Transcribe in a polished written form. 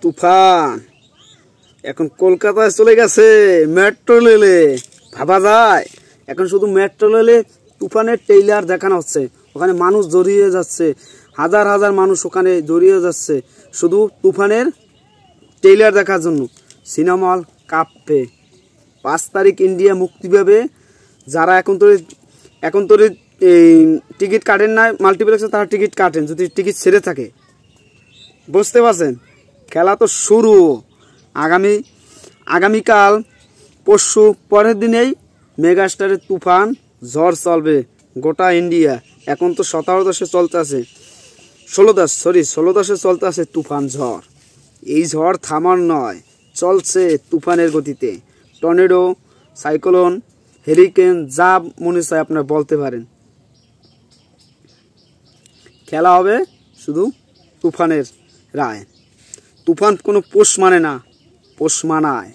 তুফান এখন কলকাতায় চলে গেছে মেট্রো রেলে। ভাবা যায় এখন শুধু মেট্রো রেলে তুফানের ট্রেইলার দেখানো হচ্ছে। ওখানে মানুষ জড়িয়ে যাচ্ছে, হাজার হাজার মানুষ ওখানে জড়িয়ে যাচ্ছে শুধু তুফানের ট্রেইলার দেখার জন্য। Cinema hall কাঁপবে। 5 তারিখ ইন্ডিয়া মুক্তি পাবে। যারা এখন তো এই টিকিট কাটেন না মাল্টিপ্লেক্সে, তারা টিকিট কাটেন যদি টিকিট ছেড়ে থাকে। বুঝতে পারছেন? খেলা তো শুরু। আগামীকাল পরশু পরের দিনেই মেগাস্টারের তুফান ঝড় চলবে গোটা ইন্ডিয়া। এখন তো 17 চলতে আছে, 16 চলতে আছে তুফান ঝড়। এই ঝড় থামার নয়, চলছে তুফানের গতিতে। টর্নেডো, সাইক্লোন, হেরিকেন যা মনে চায় আপনারা বলতে পারেন। খেলা হবে শুধু তুফানের রায়। তুফান কোনো পোষ মানে না, পোষ মানায়।